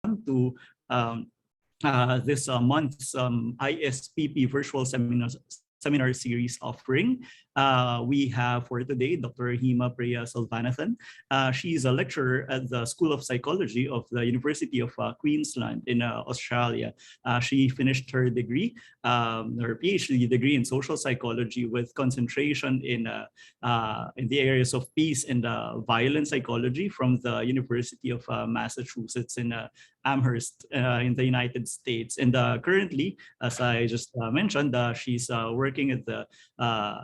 to this month's ISPP virtual seminar series offering. We have for today Dr. Hema Preya Selvanathan. She is a lecturer at the School of Psychology of the University of Queensland in Australia. She finished her degree, her PhD degree in social psychology with concentration in the areas of peace and violent psychology from the University of Massachusetts in Amherst in the United States. And currently, as I just mentioned, she's working at the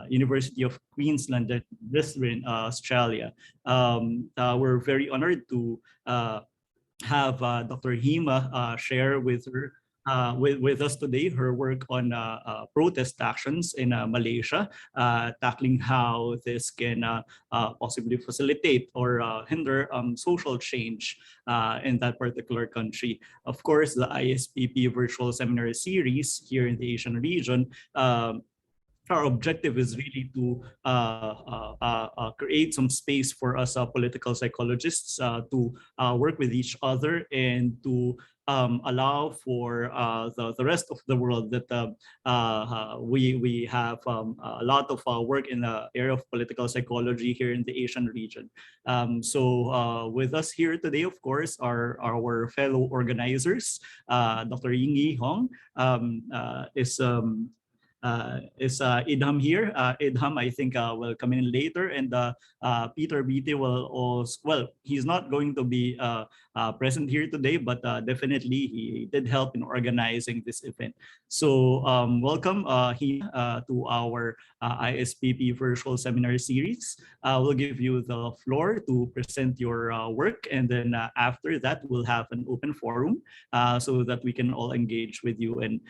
University of Queensland at Brisbane, Australia. We're very honored to have Dr. Hema share with her with us today her work on protest actions in Malaysia, tackling how this can possibly facilitate or hinder social change in that particular country. Of course, the ISPP virtual seminar series here in the Asian region, our objective is really to create some space for us political psychologists to work with each other and to allow for the rest of the world that we have a lot of work in the area of political psychology here in the Asian region. So with us here today, of course, are our fellow organizers. Dr. Yingyi Hong is Idham here. Idham, I think, will come in later, and Peter Beatty will also, well, he's not going to be present here today, but definitely he did help in organizing this event. So welcome to our ISPP virtual seminar series. We'll give you the floor to present your work, and then after that, we'll have an open forum so that we can all engage with you in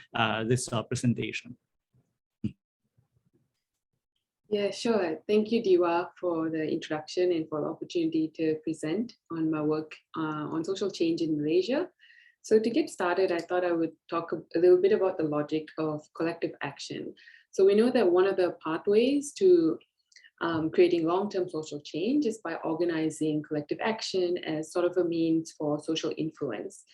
this presentation. Yeah, sure. Thank you, Diwa, for the introduction and for the opportunity to present on my work on social change in Malaysia. So to get started, I thought I would talk a little bit about the logic of collective action. So we know that one of the pathways to creating long-term social change is by organizing collective action as sort of a means for social influence.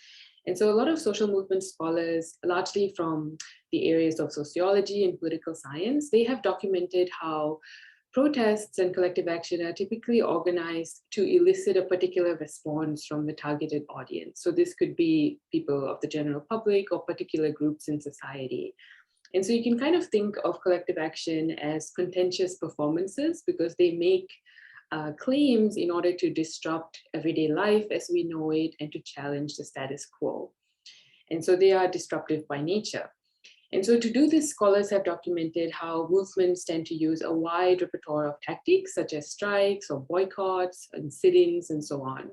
And so a lot of social movement scholars, largely from the areas of sociology and political science, they have documented how protests and collective action are typically organized to elicit a particular response from the targeted audience. So this could be people of the general public or particular groups in society. And so you can kind of think of collective action as contentious performances because they make claims in order to disrupt everyday life as we know it and to challenge the status quo. And so they are disruptive by nature. And so to do this, scholars have documented how movements tend to use a wide repertoire of tactics such as strikes or boycotts and sit-ins and so on.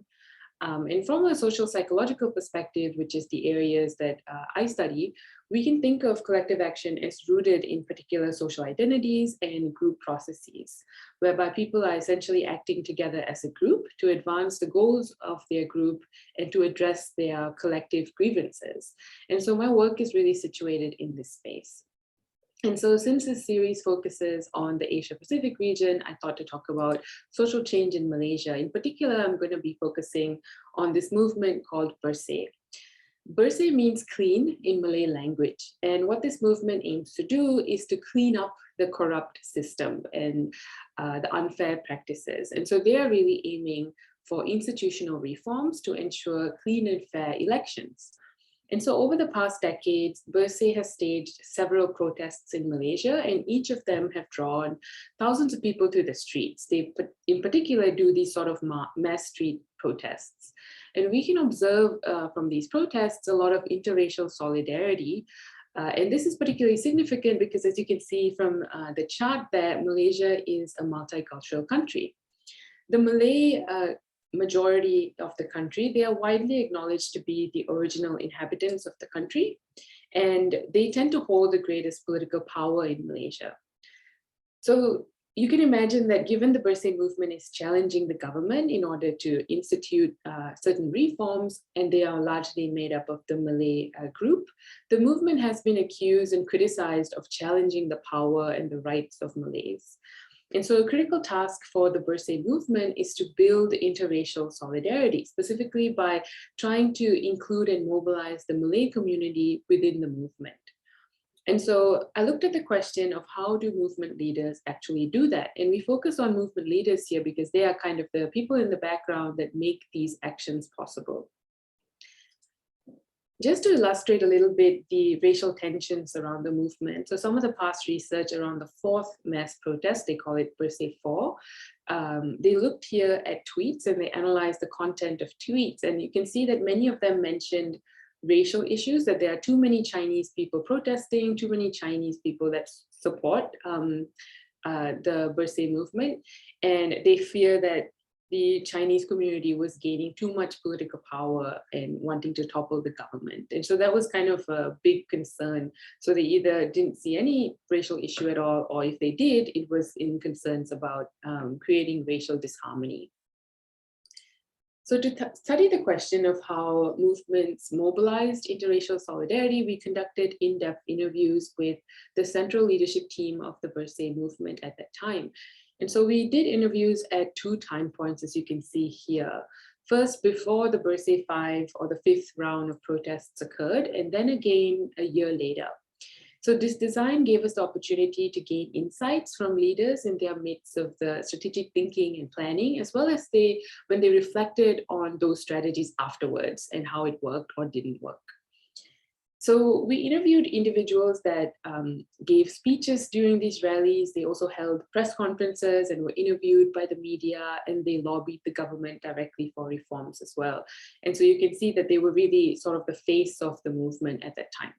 And from a social psychological perspective, which is the areas that I study, we can think of collective action as rooted in particular social identities and group processes, whereby people are essentially acting together as a group to advance the goals of their group and to address their collective grievances. And so my work is really situated in this space. And so since this series focuses on the Asia Pacific region, I thought to talk about social change in Malaysia. In particular, I'm going to be focusing on this movement called Bersih. Bersih means clean in Malay language. And what this movement aims to do is to clean up the corrupt system and the unfair practices. And so they are really aiming for institutional reforms to ensure clean and fair elections. And so over the past decades, Bersih has staged several protests in Malaysia, and each of them have drawn thousands of people to the streets. They, in particular, do these sort of mass street protests. And we can observe from these protests a lot of interracial solidarity. And this is particularly significant because, as you can see from the chart there, Malaysia is a multicultural country. The Malay majority of the country, they are widely acknowledged to be the original inhabitants of the country, and they tend to hold the greatest political power in Malaysia. So you can imagine that given the Bersih movement is challenging the government in order to institute certain reforms, and they are largely made up of the Malay group, the movement has been accused and criticized of challenging the power and the rights of Malays. And so a critical task for the Bersih movement is to build interracial solidarity, specifically by trying to include and mobilize the Malay community within the movement. And so I looked at the question of how do movement leaders actually do that? And we focus on movement leaders here because they are kind of the people in the background that make these actions possible. Just to illustrate a little bit the racial tensions around the movement. So some of the past research around the fourth mass protest, they call it Bersih 4. They looked here at tweets and they analyzed the content of tweets. And you can see that many of them mentioned racial issues, that there are too many Chinese people protesting, too many Chinese people that support the Bersih movement. And they fear that the Chinese community was gaining too much political power and wanting to topple the government. And so that was kind of a big concern. So they either didn't see any racial issue at all, or if they did, it was in concerns about creating racial disharmony. So to study the question of how movements mobilized interracial solidarity, we conducted in-depth interviews with the central leadership team of the Bersih movement at that time. And so we did interviews at 2 time points, as you can see here. First, before the Bersih 5 or the 5th round of protests occurred, and then again a year later. So this design gave us the opportunity to gain insights from leaders in their midst of the strategic thinking and planning, as well as when they reflected on those strategies afterwards and how it worked or didn't work. So we interviewed individuals that gave speeches during these rallies. They also held press conferences and were interviewed by the media, and they lobbied the government directly for reforms as well. And so you can see that they were really sort of the face of the movement at that time.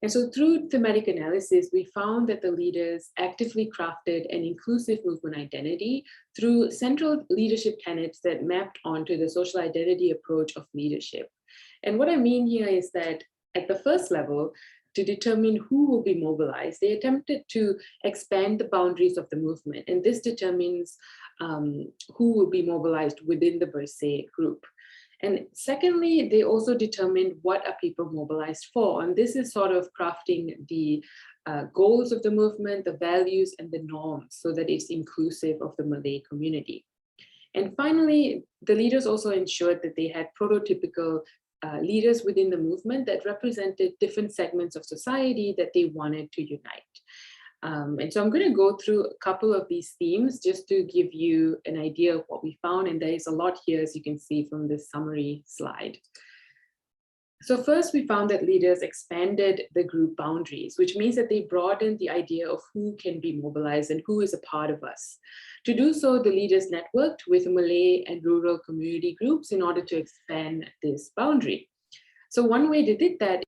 And so through thematic analysis, we found that the leaders actively crafted an inclusive movement identity through central leadership tenets that mapped onto the social identity approach of leadership. And what I mean here is that at the first level, to determine who will be mobilized, they attempted to expand the boundaries of the movement. And this determines who will be mobilized within the Bersih group. And secondly, they also determined what are people mobilized for. And this is sort of crafting the goals of the movement, the values and the norms so that it's inclusive of the Malay community. And finally, the leaders also ensured that they had prototypical leaders within the movement that represented different segments of society that they wanted to unite. And so I'm going to go through a couple of these themes just to give you an idea of what we found. And there is a lot here, as you can see from this summary slide. So first, we found that leaders expanded the group boundaries, which means that they broadened the idea of who can be mobilized and who is a part of us. To do so, the leaders networked with Malay and rural community groups in order to expand this boundary. So one way they did that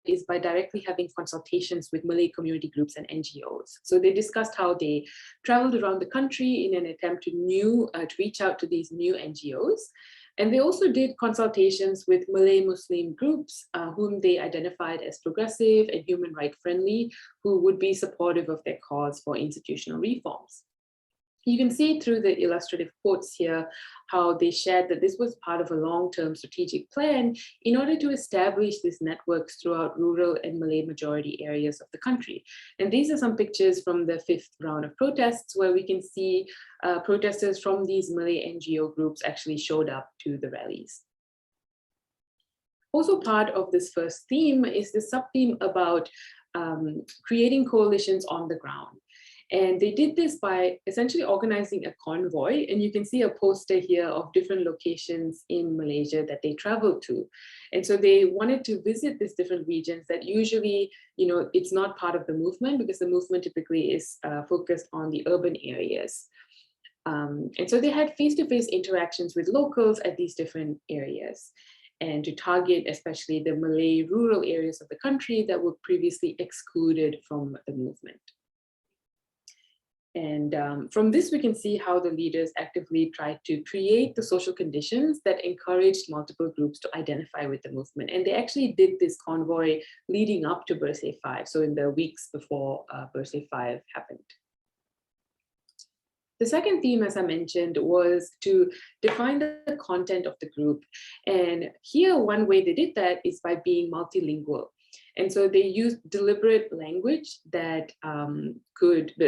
is by directly having consultations with Malay community groups and NGOs. So they discussed how they traveled around the country in an attempt to reach out to these new NGOs. And they also did consultations with Malay Muslim groups whom they identified as progressive and human rights friendly, who would be supportive of their cause for institutional reforms. You can see through the illustrative quotes here how they shared that this was part of a long-term strategic plan in order to establish these networks throughout rural and Malay majority areas of the country. And these are some pictures from the 5th round of protests where we can see protesters from these Malay NGO groups actually showed up to the rallies. Also part of this first theme is the sub-theme about creating coalitions on the ground. And they did this by essentially organizing a convoy. And you can see a poster here of different locations in Malaysia that they traveled to. And so they wanted to visit these different regions that usually, it's not part of the movement because the movement typically is focused on the urban areas. And so they had face-to-face interactions with locals at these different areas, and to target especially the Malay rural areas of the country that were previously excluded from the movement. And from this, we can see how the leaders actively tried to create the social conditions that encouraged multiple groups to identify with the movement. And they actually did this convoy leading up to Bersih 5, so in the weeks before Bersih 5 happened. The second theme, as I mentioned, was to define the content of the group. And here, one way they did that is by being multilingual. And so they used deliberate language that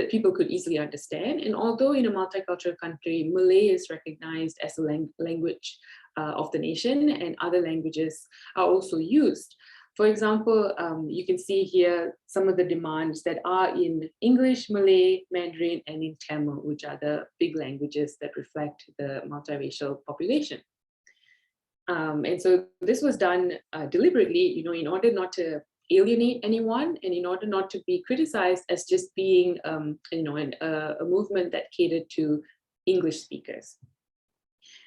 people could easily understand. And although in a multicultural country, Malay is recognized as a language of the nation, and other languages are also used. For example, you can see here some of the demands that are in English, Malay, Mandarin, and in Tamil, which are the big languages that reflect the multiracial population. And so this was done deliberately, in order not to alienate anyone, and in order not to be criticized as just being, a movement that catered to English speakers.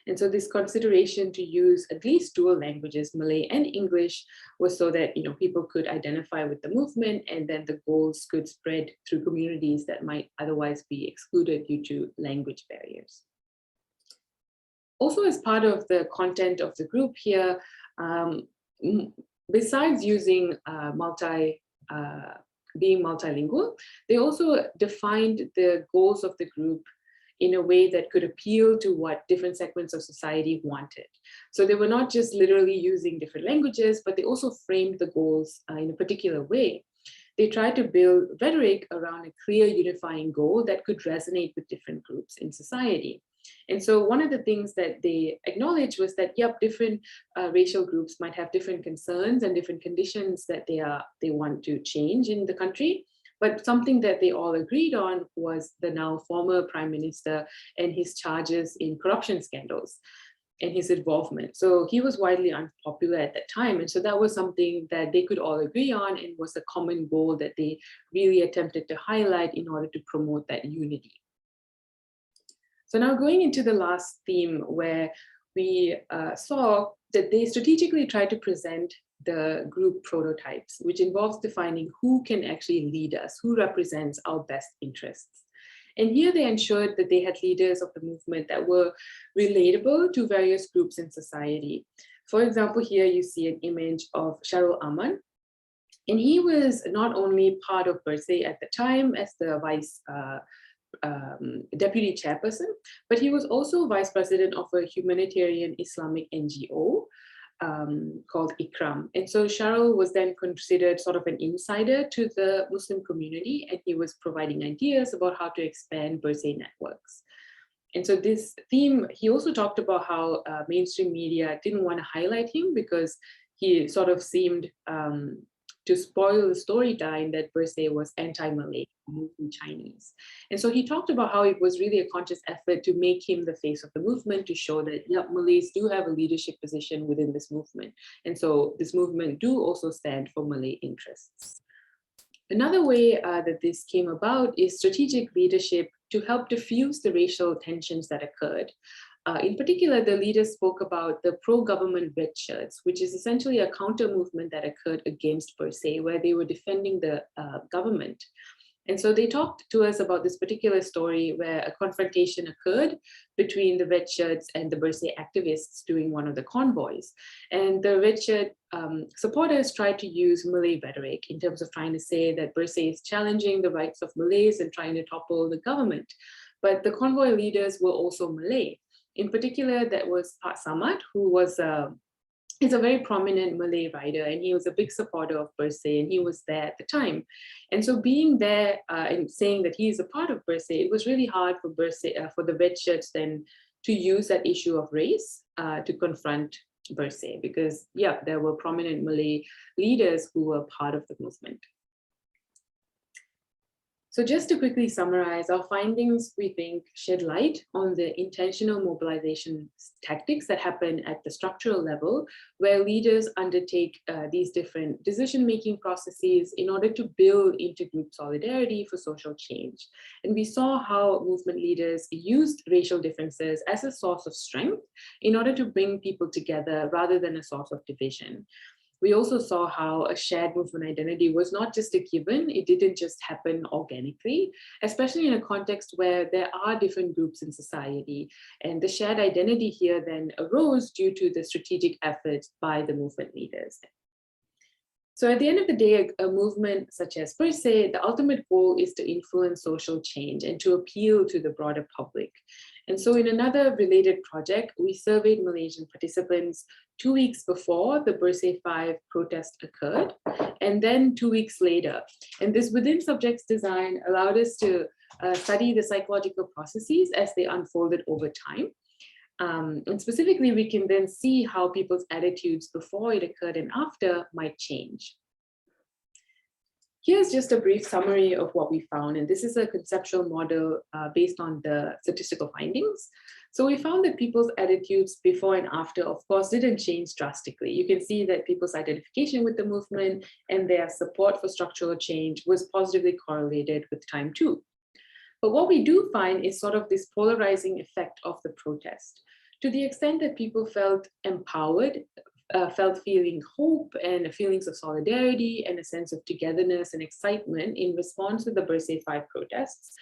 And so this consideration to use at least dual languages, Malay and English, was so that people could identify with the movement, and then the goals could spread through communities that might otherwise be excluded due to language barriers. Also, as part of the content of the group here, besides using being multilingual, they also defined the goals of the group in a way that could appeal to what different segments of society wanted. So they were not just literally using different languages, but they also framed the goals in a particular way. They tried to build rhetoric around a clear unifying goal that could resonate with different groups in society. And so one of the things that they acknowledged was that, different racial groups might have different concerns and different conditions that they want to change in the country. But something that they all agreed on was the now former prime minister and his charges in corruption scandals and his involvement. So he was widely unpopular at that time. And so that was something that they could all agree on, and was a common goal that they really attempted to highlight in order to promote that unity. So now going into the last theme, where we saw that they strategically tried to present the group prototypes, which involves defining who can actually lead us, who represents our best interests. And here they ensured that they had leaders of the movement that were relatable to various groups in society. For example, here you see an image of Sharul Aman. And he was not only part of Bersih at the time as the deputy chairperson, but he was also vice president of a humanitarian Islamic NGO called Ikram. And so Sharul was then considered sort of an insider to the Muslim community, and he was providing ideas about how to expand Bersih networks. And so this theme, he also talked about how mainstream media didn't want to highlight him because he sort of seemed to spoil the storyline that Bersih was anti-Malay, Chinese. And so he talked about how it was really a conscious effort to make him the face of the movement, to show that Malays do have a leadership position within this movement. And so this movement do also stand for Malay interests. Another way that this came about is strategic leadership to help diffuse the racial tensions that occurred. In particular, the leaders spoke about the pro-government red shirts, which is essentially a counter movement that occurred against Bersih, where they were defending the government. And so they talked to us about this particular story where a confrontation occurred between the red shirts and the Bersih activists during one of the convoys. And the red shirt supporters tried to use Malay rhetoric in terms of trying to say that Bersih is challenging the rights of Malays and trying to topple the government. But the convoy leaders were also Malay. In particular, that was Pak Samad, who was is a very prominent Malay writer, and he was a big supporter of Bersih, and he was there at the time. And so being there and saying that he is a part of Bersih, it was really hard for Bersih, for the red shirts then to use that issue of race to confront Bersih, because there were prominent Malay leaders who were part of the movement. So just to quickly summarize, our findings, we think, shed light on the intentional mobilization tactics that happen at the structural level, where leaders undertake these different decision-making processes in order to build intergroup solidarity for social change. And we saw how movement leaders used racial differences as a source of strength in order to bring people together rather than a source of division. We also saw how a shared movement identity was not just a given, it didn't just happen organically, especially in a context where there are different groups in society. And the shared identity here then arose due to the strategic efforts by the movement leaders. So at the end of the day, a movement such as per se, the ultimate goal is to influence social change and to appeal to the broader public. And so in another related project, we surveyed Malaysian participants 2 weeks before the Bersih 5 protest occurred, and then 2 weeks later. And this within subjects design allowed us to study the psychological processes as they unfolded over time. And specifically, we can then see how people's attitudes before it occurred and after might change. Here's just a brief summary of what we found, and this is a conceptual model based on the statistical findings. So we found that people's attitudes before and after, of course, didn't change drastically. You can see that people's identification with the movement and their support for structural change was positively correlated with time too. But what we do find is sort of this polarizing effect of the protest. To the extent that people felt empowered, felt feeling hope and feelings of solidarity and a sense of togetherness and excitement in response to the Bersih 5 protests,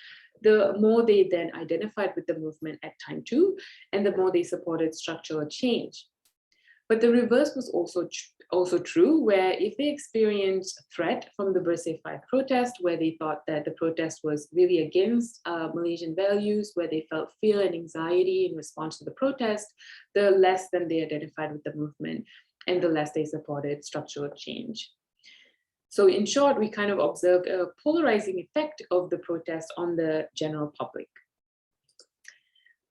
the more they then identified with the movement at time too, and the more they supported structural change. But the reverse was also true, where if they experienced threat from the Bersih 5 protest, where they thought that the protest was really against Malaysian values, where they felt fear and anxiety in response to the protest, the less than they identified with the movement and the less they supported structural change. So in short, we kind of observed a polarizing effect of the protest on the general public.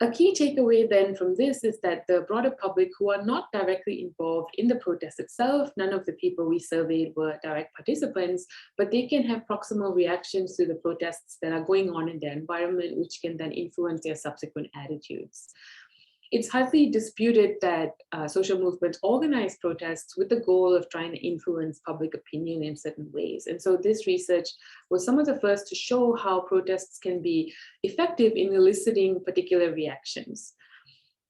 A key takeaway then from this is that the broader public who are not directly involved in the protest itself, none of the people we surveyed were direct participants, but they can have proximal reactions to the protests that are going on in their environment, which can then influence their subsequent attitudes. It's hardly disputed that social movements organize protests with the goal of trying to influence public opinion in certain ways. And so this research was some of the first to show how protests can be effective in eliciting particular reactions.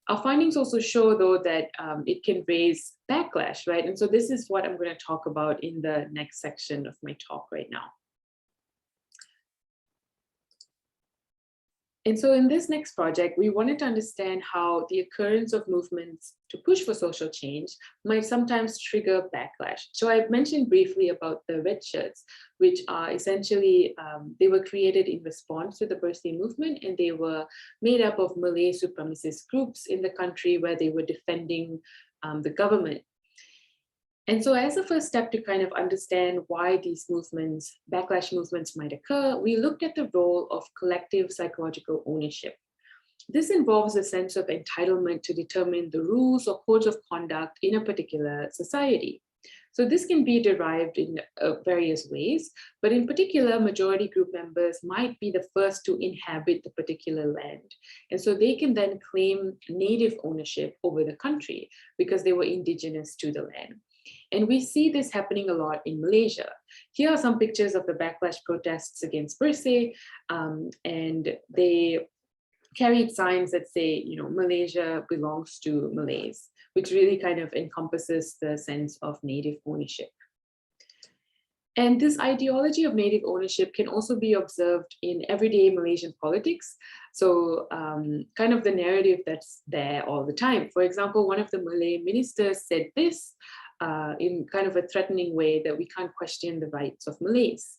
Our findings also show, though, that it can raise backlash, right? And so this is what I'm going to talk about in the next section of my talk right now. And so in this next project, we wanted to understand how the occurrence of movements to push for social change might sometimes trigger backlash. So I've mentioned briefly about the red shirts, which are essentially, they were created in response to the Bersih movement, and they were made up of Malay supremacist groups in the country where they were defending the government. And so as a first step to kind of understand why these movements, backlash movements might occur, we looked at the role of collective psychological ownership. This involves a sense of entitlement to determine the rules or codes of conduct in a particular society. So this can be derived in various ways, but in particular, majority group members might be the first to inhabit the particular land. And so they can then claim native ownership over the country because they were indigenous to the land. And we see this happening a lot in Malaysia. Here are some pictures of the backlash protests against Bersih, and they carried signs that say, you know, Malaysia belongs to Malays, which really kind of encompasses the sense of native ownership. And this ideology of native ownership can also be observed in everyday Malaysian politics. So kind of the narrative that's there all the time. For example, one of the Malay ministers said this, in kind of a threatening way, that we can't question the rights of Malays.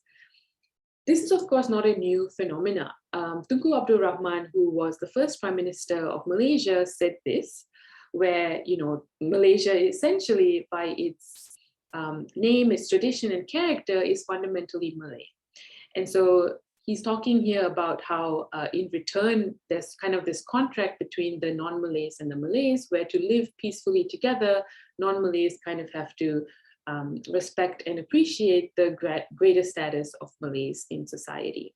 This is, of course, not a new phenomena. Tunku Abdul Rahman, who was the first Prime Minister of Malaysia, said this, where, you know, Malaysia essentially, by its name, its tradition and character, is fundamentally Malay. And so he's talking here about how in return, there's kind of this contract between the non-Malays and the Malays, where to live peacefully together, non-Malays kind of have to respect and appreciate the greater status of Malays in society.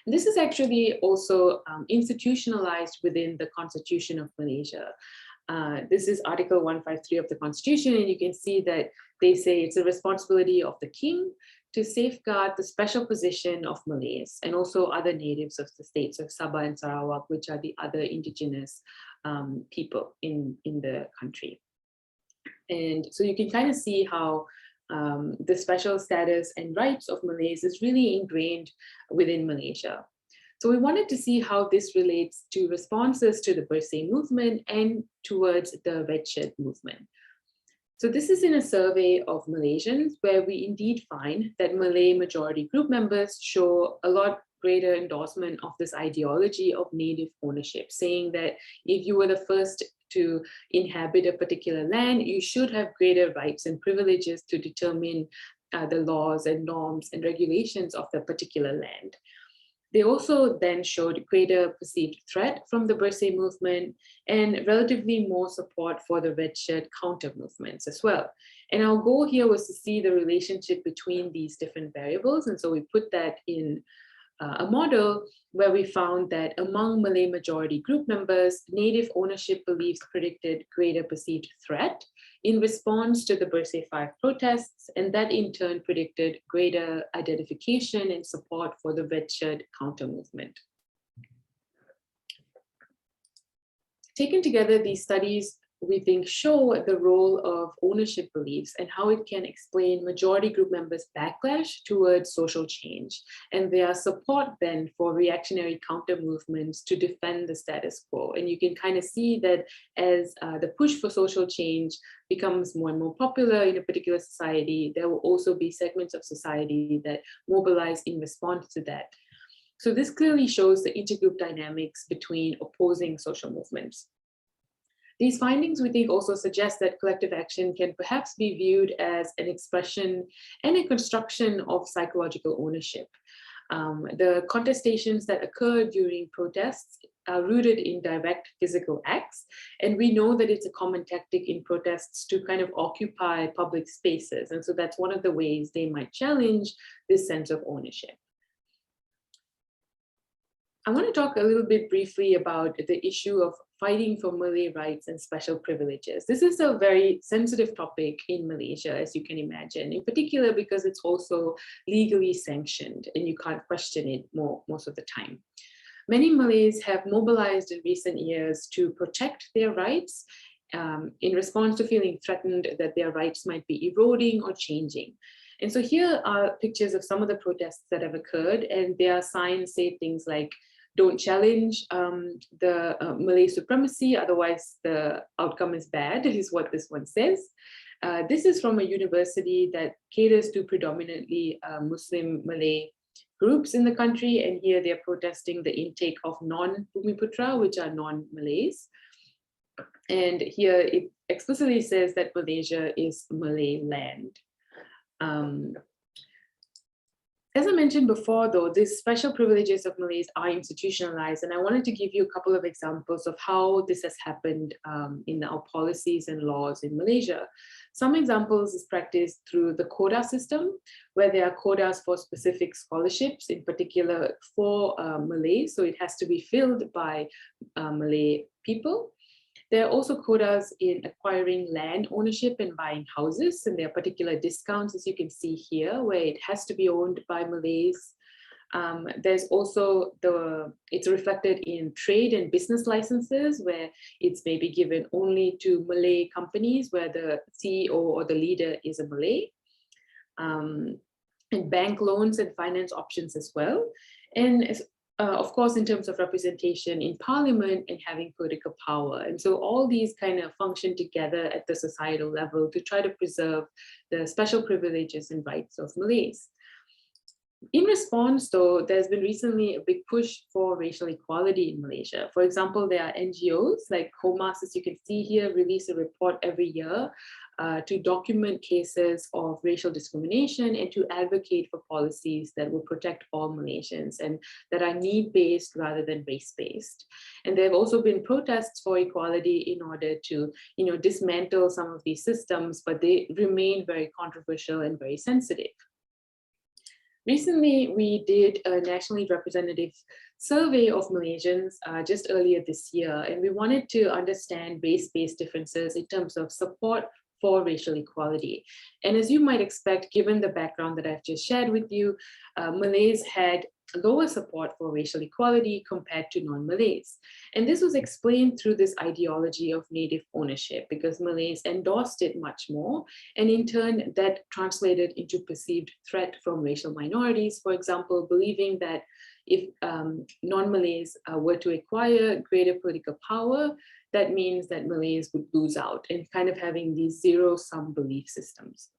And this is actually also institutionalized within the Constitution of Malaysia. This is Article 153 of the Constitution, and you can see that they say it's a responsibility of the king to safeguard the special position of Malays and also other natives of the states of Sabah and Sarawak, which are the other indigenous people in the country. And so you can kind of see how the special status and rights of Malays is really ingrained within Malaysia. So we wanted to see how this relates to responses to the Bersih movement and towards the red shirt movement. So this is in a survey of Malaysians where we indeed find that Malay majority group members show a lot greater endorsement of this ideology of native ownership, saying that if you were the first to inhabit a particular land, you should have greater rights and privileges to determine the laws and norms and regulations of the particular land. They also then showed greater perceived threat from the Bersih movement and relatively more support for the red shirt counter movements as well. And our goal here was to see the relationship between these different variables. And so we put that in a model where we found that among Malay majority group members, native ownership beliefs predicted greater perceived threat in response to the Bersih 5 protests, and that in turn predicted greater identification and support for the red shirt counter movement. Taken together, these studies we think show the role of ownership beliefs and how it can explain majority group members' backlash towards social change and their support then for reactionary counter movements to defend the status quo. And you can kind of see that as the push for social change becomes more and more popular in a particular society, there will also be segments of society that mobilize in response to that. So this clearly shows the intergroup dynamics between opposing social movements. These findings, we think, also suggest that collective action can perhaps be viewed as an expression and a construction of psychological ownership. The contestations that occur during protests are rooted in direct physical acts, and we know that it's a common tactic in protests to kind of occupy public spaces, and so that's one of the ways they might challenge this sense of ownership. I want to talk a little bit briefly about the issue of fighting for Malay rights and special privileges. This is a very sensitive topic in Malaysia, as you can imagine, in particular because it's also legally sanctioned and you can't question it most of the time. Many Malays have mobilized in recent years to protect their rights in response to feeling threatened that their rights might be eroding or changing. And so here are pictures of some of the protests that have occurred, and their signs say things like, "Don't challenge the Malay supremacy, otherwise the outcome is bad," is what this one says. This is from a university that caters to predominantly Muslim Malay groups in the country, and here they're protesting the intake of non-Bumiputra, which are non-Malays. And here it explicitly says that Malaysia is Malay land. As I mentioned before, though, these special privileges of Malays are institutionalized, and I wanted to give you a couple of examples of how this has happened in our policies and laws in Malaysia. Some examples is practiced through the quota system, where there are quotas for specific scholarships, in particular for Malays, so it has to be filled by Malay people. There are also quotas in acquiring land ownership and buying houses, and there are particular discounts, as you can see here, where it has to be owned by Malays. There's also it's reflected in trade and business licenses, where it's maybe given only to Malay companies where the CEO or the leader is a Malay. And bank loans and finance options as well. And of course, in terms of representation in parliament and having political power. And so all these kind of function together at the societal level to try to preserve the special privileges and rights of Malays. In response, though, there's been recently a big push for racial equality in Malaysia. For example, there are NGOs like HOMAS, as you can see here, release a report every year to document cases of racial discrimination and to advocate for policies that will protect all Malaysians and that are need-based rather than race-based. And there have also been protests for equality in order to, dismantle some of these systems, but they remain very controversial and very sensitive. Recently, we did a nationally representative survey of Malaysians just earlier this year, and we wanted to understand race-based differences in terms of support for racial equality. And as you might expect, given the background that I've just shared with you, Malays had lower support for racial equality compared to non-Malays. And this was explained through this ideology of native ownership, because Malays endorsed it much more. And in turn, that translated into perceived threat from racial minorities, for example, believing that if non-Malays were to acquire greater political power, that means that Malays would lose out and kind of having these zero-sum belief systems.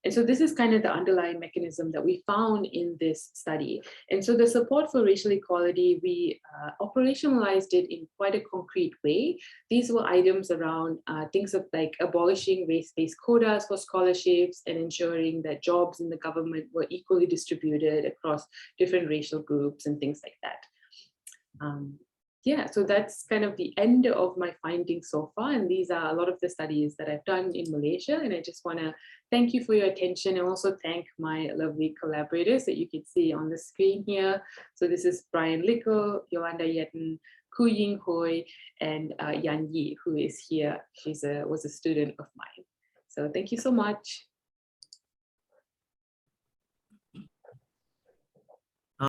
And so this is kind of the underlying mechanism that we found in this study. And so the support for racial equality, we operationalized it in quite a concrete way. These were items around things of like abolishing race-based quotas for scholarships and ensuring that jobs in the government were equally distributed across different racial groups and things like that. Yeah, so that's kind of the end of my findings so far. And these are a lot of the studies that I've done in Malaysia. And I just want to thank you for your attention and also thank my lovely collaborators that you can see on the screen here. So this is Brian Lickle, Yolanda Yetten, Ku Ying Hoi, and Yan Yi, who is here. She was a student of mine. So thank you so much.